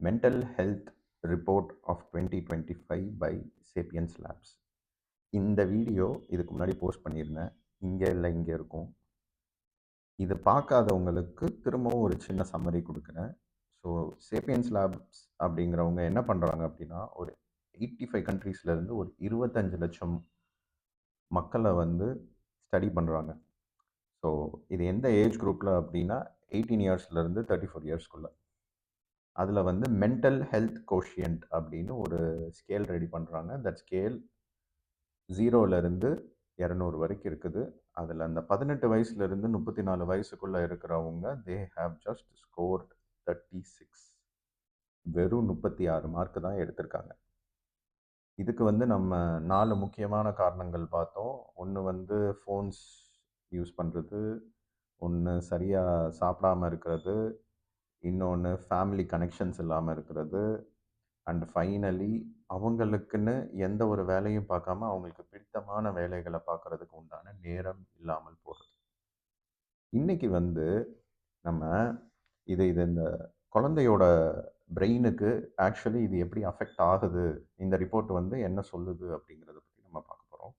Mental health report of 2025 by Sapiens Labs. இந்த video இதுக்கு முன்னாடி போஸ்ட் பண்ணியிருந்தேன். இங்கே இல்லை, இங்கே இருக்கும். இது பார்க்காதவங்களுக்கு திரும்பவும் ஒரு சின்ன சம்மரி கொடுக்குறேன். ஸோ சேப்பியன்ஸ் லேப்ஸ் அப்படிங்கிறவங்க என்ன பண்ணுறாங்க அப்படின்னா, ஒரு 85 கண்ட்ரீஸ்லேருந்து ஒரு 25 லட்சம் மக்களை ஸ்டடி பண்ணுறாங்க. ஸோ இது எந்த ஏஜ் குரூப்பில் அப்படின்னா 18 இயர்ஸ்லேருந்து 34 இயர்ஸ்க்குள்ள. அதில் மென்டல் ஹெல்த் கோஷியன்ட் அப்படின்னு ஒரு ஸ்கேல் ரெடி பண்ணுறாங்க. தட் ஸ்கேல் 0லேருந்து 200 வரைக்கும் இருக்குது. அதில் அந்த 18 வயசுலேருந்து 34 வயசுக்குள்ளே இருக்கிறவங்க தே ஹாவ் ஜஸ்ட் ஸ்கோர்ட் 36. வெறும் 36 மார்க்கு தான் எடுத்திருக்காங்க. இதுக்கு நம்ம 4 முக்கியமான காரணங்கள் பார்த்தோம். ஒன்று ஃபோன்ஸ் யூஸ் பண்ணுறது, ஒன்று சரியாக சாப்பிடாமல் இருக்கிறது, இன்னொன்று ஃபேமிலி கனெக்ஷன்ஸ் இல்லாமல் இருக்கிறது, அண்ட் ஃபைனலி அவங்களுக்குன்னு எந்த ஒரு வேலையும் பார்க்காம அவங்களுக்கு பிடித்தமான வேலைகளை பார்க்கறதுக்கு உண்டான நேரம் இல்லாமல் போகிறது. இன்னைக்கு நம்ம இது இந்த குழந்தையோட பிரெயினுக்கு ஆக்சுவலி இது எப்படி அஃபெக்ட் ஆகுது, இந்த ரிப்போர்ட் என்ன சொல்லுது அப்படிங்கிறத பற்றி நம்ம பார்க்க போகிறோம்.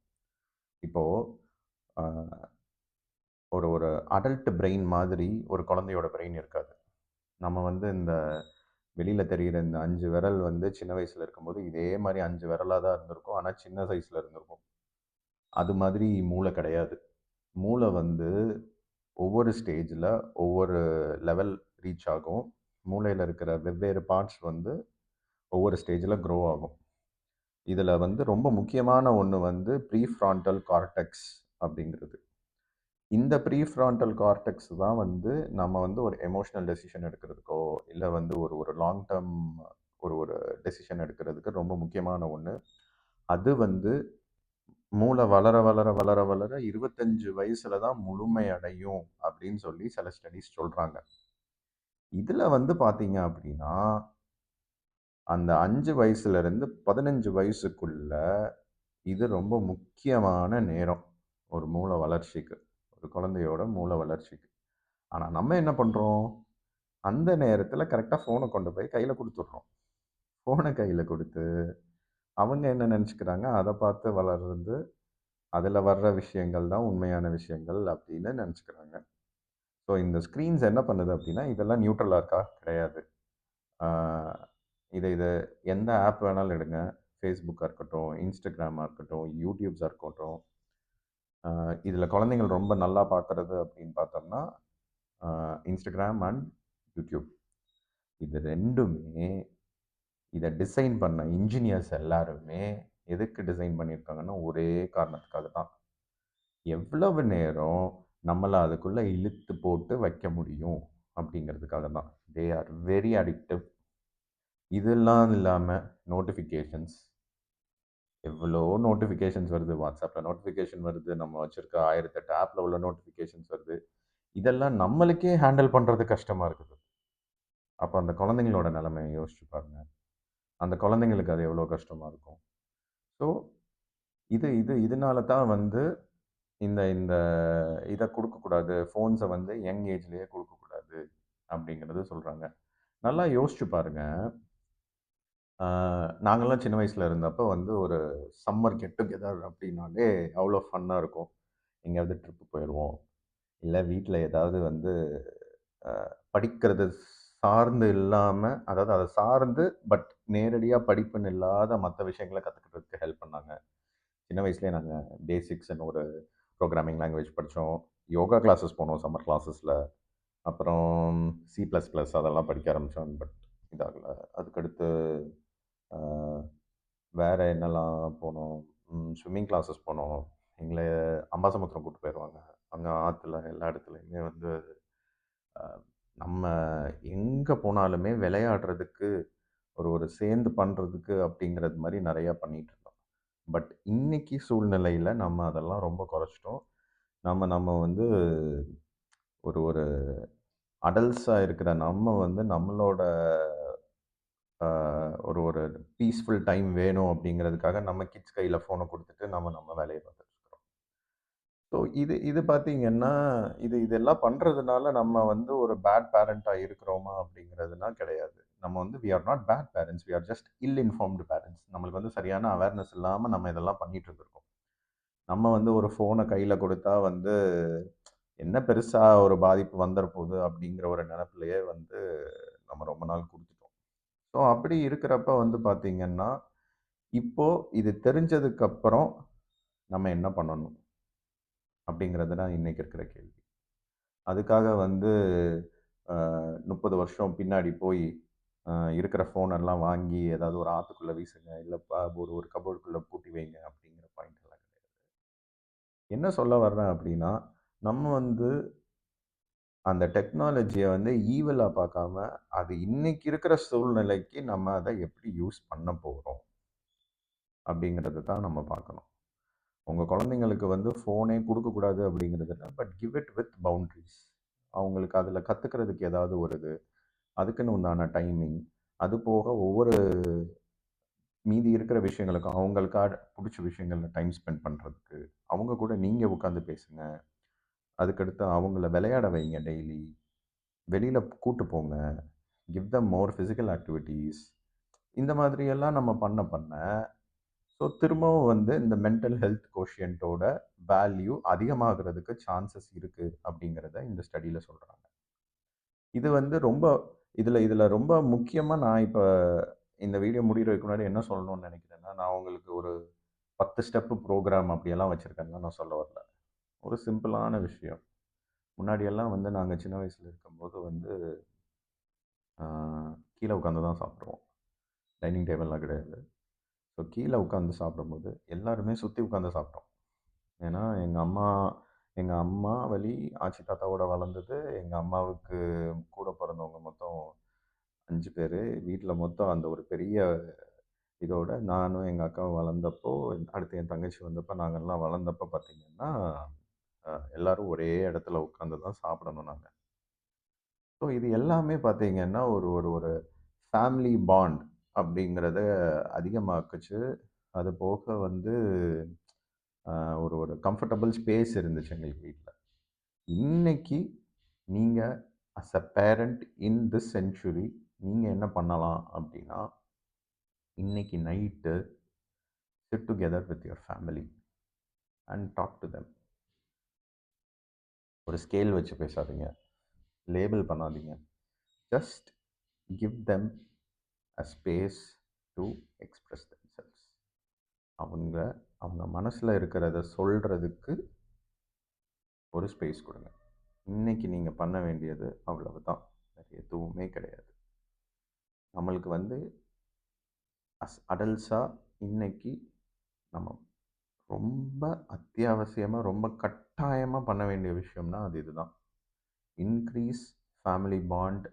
இப்போது ஒரு ஒரு அடல்ட் பிரெயின் மாதிரி ஒரு குழந்தையோட பிரெயின் இருக்காது. நம்ம இந்த வெளியில் தெரிகிற இந்த 5 விரல் சின்ன வயசில் இருக்கும்போது இதே மாதிரி 5 விரலாக தான் இருந்திருக்கும். ஆனால் சின்ன சைஸில் இருந்திருக்கும். அது மாதிரி மூளை கிடையாது. மூளை ஒவ்வொரு ஸ்டேஜில் ஒவ்வொரு லெவல் ரீச் ஆகும். மூளையில் இருக்கிற வெவ்வேறு பார்ட்ஸ் ஒவ்வொரு ஸ்டேஜில் க்ரோ ஆகும். இதில் ரொம்ப முக்கியமான ஒன்று ப்ரீஃப்ரான்டல் கார்டெக்ஸ் அப்படிங்கிறது. இந்த ப்ரீஃப்ரான்டல் கார்டெக்ஸ் தான் நம்ம ஒரு எமோஷ்னல் டெசிஷன் எடுக்கிறதுக்கோ இல்லை ஒரு லாங் டேர்ம் ஒரு டெசிஷன் எடுக்கிறதுக்கு ரொம்ப முக்கியமான ஒன்று. அது மூளை வளர வளர வளர வளர 25 வயசுல தான் முழுமை அடையும் அப்படின்னு சொல்லி சில ஸ்டடிஸ் சொல்கிறாங்க. இதில் பார்த்தீங்க அப்படின்னா அந்த 5 வயசுலேருந்து 15 வயசுக்குள்ள இது ரொம்ப முக்கியமான நேரம் ஒரு மூளை வளர்ச்சிக்கு, ஒரு குழந்தையோட மூளை வளர்ச்சிக்கு. ஆனால் நம்ம என்ன பண்ணுறோம், அந்த நேரத்தில் கரெக்டாக ஃபோனை கொண்டு போய் கையில் கொடுத்துட்றோம். ஃபோனை கையில் கொடுத்து அவங்க என்ன நினச்சிக்கிறாங்க, அதை பார்த்து வளர்றது, அதில் வர்ற விஷயங்கள் தான் உண்மையான விஷயங்கள் அப்படின்னு நினச்சிக்கிறாங்க. ஸோ இந்த ஸ்க்ரீன்ஸ் என்ன பண்ணுது அப்படின்னா, இதெல்லாம் நியூட்ரலாக இருக்கா? கிடையாது. இதை எந்த ஆப் வேணாலும் எடுங்க, ஃபேஸ்புக்காக இருக்கட்டும், இன்ஸ்டாகிராமாக இருக்கட்டும், யூடியூப்ஸாக இருக்கட்டும். இதில் குழந்தைங்கள் ரொம்ப நல்லா பார்க்குறது அப்படின்னு பார்த்தோம்னா இன்ஸ்டாகிராம் அண்ட் யூடியூப். இது ரெண்டுமே இதை டிசைன் பண்ண இன்ஜினியர்ஸ் எல்லாருமே எதுக்கு டிசைன் பண்ணியிருக்காங்கன்னா ஒரே காரணத்துக்காக தான். எவ்வளவு நேரம் நம்மளை அதுக்குள்ளே இழுத்து போட்டு வைக்க முடியும் அப்படிங்கிறதுக்காக தான். They are very addictive. இதெல்லாம் இல்லாமல் நோட்டிஃபிகேஷன்ஸ், எவ்வளோ நோட்டிஃபிகேஷன்ஸ் வருது. வாட்ஸ்அப்பில் நோட்டிஃபிகேஷன் வருது, நம்ம வச்சுருக்க 1008 ஆப்பில் உள்ள நோட்டிஃபிகேஷன்ஸ் வருது. இதெல்லாம் நம்மளுக்கே ஹேண்டில் பண்ணுறது கஷ்டமாக இருக்குது. அப்போ அந்த குழந்தைங்களோட நிலைமையை யோசிச்சு பாருங்க. அந்த குழந்தைங்களுக்கு அது எவ்வளோ கஷ்டமாக இருக்கும். ஸோ இதனால தான் இந்த இந்த இதை கொடுக்கக்கூடாது, ஃபோன்ஸை யங் ஏஜ்லேயே கொடுக்கக்கூடாது அப்படிங்கிறது சொல்கிறாங்க. நல்லா யோசிச்சு பாருங்க. நாங்கள்லாம் சின்ன வயசில் இருந்தப்போ ஒரு சம்மர் கெட் டுகெதர் அப்படின்னாலே அவ்வளோ ஃபன்னாக இருக்கும். எங்கேயாவது ட்ரிப்பு போயிடுவோம், இல்லை வீட்டில் ஏதாவது படிக்கிறது சார்ந்து இல்லாமல், அதாவது அதை சார்ந்து பட் நேரடியாக படிப்புன்னு இல்லாத மற்ற விஷயங்களை கற்றுக்கிறதுக்கு ஹெல்ப் பண்ணாங்க. சின்ன வயசுலேயே நாங்கள் பேசிக்ஸ்ன்னு ஒரு ப்ரோக்ராமிங் லாங்குவேஜ் படித்தோம். யோகா கிளாஸஸ் போனோம் சம்மர் கிளாஸஸில். அப்புறம் C++ அதெல்லாம் படிக்க ஆரம்பித்தோம். பட் இதாகலை. அதுக்கடுத்து வேறு என்னெல்லாம் போனோம், ஸ்விம்மிங் கிளாஸஸ் போனோம். எங்களை அம்பாசமுத்திரம் கூப்பிட்டு போயிடுவாங்க. அங்கே ஆற்றுல எல்லா இடத்துலையுமே நம்ம எங்கே போனாலுமே விளையாடுறதுக்கு ஒரு சேர்ந்து பண்ணுறதுக்கு அப்படிங்கிறது மாதிரி நிறையா பண்ணிகிட்டு இருந்தோம். பட் இன்னைக்கு சூழ்நிலையில் நம்ம அதெல்லாம் ரொம்ப குறைச்சிட்டோம். நம்ம ஒரு ஒரு அடல்ட்ஸாக இருக்கிற நம்ம நம்மளோட ஒரு ஒரு பீஸ்ஃபுல் டைம் வேணும் அப்படிங்கிறதுக்காக நம்ம கிட்ஸ் கையில் ஃபோனை கொடுத்துட்டு நம்ம வேலையை பார்த்துட்ருக்குறோம். ஸோ இது பார்த்தீங்கன்னா இதெல்லாம் பண்ணுறதுனால நம்ம ஒரு பேட் பேரண்ட்டாக இருக்கிறோமா அப்படிங்கிறதுனா கிடையாது. நம்ம வந்து we are not bad parents, we are just ill informed parents. நம்மளுக்கு வந்து சரியான அவேர்னஸ் இல்லாமல் நம்ம இதெல்லாம் பண்ணிட்டு இருந்திருக்கோம். நம்ம வந்து ஒரு ஃபோனை கையில் கொடுத்தா வந்து என்ன பெருசாக ஒரு பாதிப்பு வந்துட போகுது அப்படிங்கிற ஒரு நினப்பிலேயே வந்து நம்ம ரொம்ப நாள் கொடுத்துட்டோம். ஸோ அப்படி இருக்கிறப்ப வந்து பார்த்திங்கன்னா, இப்போ இது தெரிஞ்சதுக்கப்புறம் நம்ம என்ன பண்ணணும் அப்படிங்கிறது தான் இன்றைக்கி இருக்கிற கேள்வி. அதுக்காக வந்து 30 வருஷம் பின்னாடி போய் இருக்கிற ஃபோனெல்லாம் வாங்கி ஏதாவது ஒரு ஆற்றுக்குள்ளே வீசுங்க, இல்லைப்பா ஒரு ஒரு கபோர்டுக்குள்ளே பூட்டி வைங்க அப்படிங்கிற பாயிண்ட் எல்லாம் கிடையாது. என்ன சொல்ல வர்றேன் அப்படின்னா, நம்ம வந்து அந்த டெக்னாலஜியை வந்து ஈவலாக பார்க்காம, அது இன்னைக்கு இருக்கிற சூழ்நிலைக்கு நம்ம அதை எப்படி யூஸ் பண்ண போகிறோம் அப்படிங்கிறத தான் நம்ம பார்க்கணும். உங்கள் குழந்தைங்களுக்கு வந்து ஃபோனே கொடுக்கக்கூடாது அப்படிங்கிறது இல்லை, but give it with boundaries. அவங்களுக்கு அதில் கற்றுக்கிறதுக்கு ஏதாவது ஒரு இது, அதுக்குன்னு உண்டான டைமிங், அது போக ஒவ்வொரு மீதி இருக்கிற விஷயங்களுக்கும் அவங்களுக்காக பிடிச்ச விஷயங்களில் டைம் ஸ்பெண்ட் பண்ணுறதுக்கு அவங்க கூட நீங்கள் உட்காந்து பேசுங்க. அதுக்கடுத்து அவங்கள விளையாட வைங்க, டெய்லி வெளியில் கூட்டு போங்க, கிவ் தம் மோர் ஃபிசிக்கல் ஆக்டிவிட்டீஸ். இந்த மாதிரியெல்லாம் நம்ம பண்ண பண்ண ஸோ திரும்பவும் வந்து இந்த மென்டல் ஹெல்த் கோஷியன்ட்டோட வேல்யூ அதிகமாகிறதுக்கு சான்சஸ் இருக்குது அப்படிங்கிறத இந்த ஸ்டடியில் சொல்கிறாங்க. இது வந்து ரொம்ப இதில் ரொம்ப முக்கியமாக நான் இப்போ இந்த வீடியோ முடிகிறதுக்கு முன்னாடி என்ன சொல்லணும்னு நினைக்கிறேன்னா, நான் உங்களுக்கு ஒரு 10 ஸ்டெப்பு ப்ரோக்ராம் அப்படியெல்லாம் வச்சுருக்கேன்னு நான் சொல்ல வரல. ஒரு சிம்பிளான விஷயம். முன்னாடியெல்லாம் வந்து நாங்கள் சின்ன வயசில் இருக்கும்போது வந்து கீழே உட்காந்து தான் சாப்பிடுவோம். டைனிங் டேபிள்லாம் கிடையாது. ஸோ கீழே உட்காந்து சாப்பிடும்போது எல்லாருமே சுற்றி உட்காந்து சாப்பிட்டோம். ஏன்னா எங்கள் அம்மா வழி ஆச்சி தாத்தாவோட வளர்ந்தது. எங்கள் அம்மாவுக்கு கூட பிறந்தவங்க மொத்தம் 5 பேர். வீட்டில் மொத்தம் அந்த ஒரு பெரிய இதோட நானும் எங்கள் அக்காவும் வளர்ந்தப்போ, அடுத்து என் தங்கச்சி வந்தப்போ, நாங்கள்லாம் வளர்ந்தப்போ பார்த்திங்கன்னா, எல்லோரும் ஒரே இடத்துல உட்காந்து தான் சாப்பிடணும் நாங்கள். ஸோ இது எல்லாமே பார்த்திங்கன்னா ஒரு ஒரு ஒரு ஃபேமிலி பாண்ட் அப்படிங்கிறத அதிகமாக்குச்சு. அது போக வந்து ஒரு ஒரு கம்ஃபர்டபுள் ஸ்பேஸ் இருந்துச்சு எங்களுக்கு வீட்டில். இன்னைக்கு நீங்கள் as a parent in this century நீங்கள் என்ன பண்ணலாம் அப்படின்னா, இன்னைக்கு night sit together with your family and talk to them. ஒரு ஸ்கேல் வச்சு பேசாதீங்க, லேபிள் பண்ணாதீங்க. Just give them a space to express themselves. அவங்க மனசில் இருக்கிறத சொல்கிறதுக்கு ஒரு ஸ்பேஸ் கொடுங்க. இன்னைக்கு நீங்கள் பண்ண வேண்டியது அவ்வளவு தான், வேறு எதுவுமே கிடையாது. நம்மளுக்கு வந்து அடல்ட்ஸாக இன்னைக்கு நம்ம ரொம்ப அத்தியாவசியமாக ரொம்ப கட்டாயமாக பண்ண வேண்டிய விஷயம்னா அது இதுதான். Increase family bond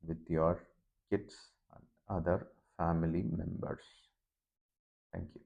with your kids and other family members. Thank you.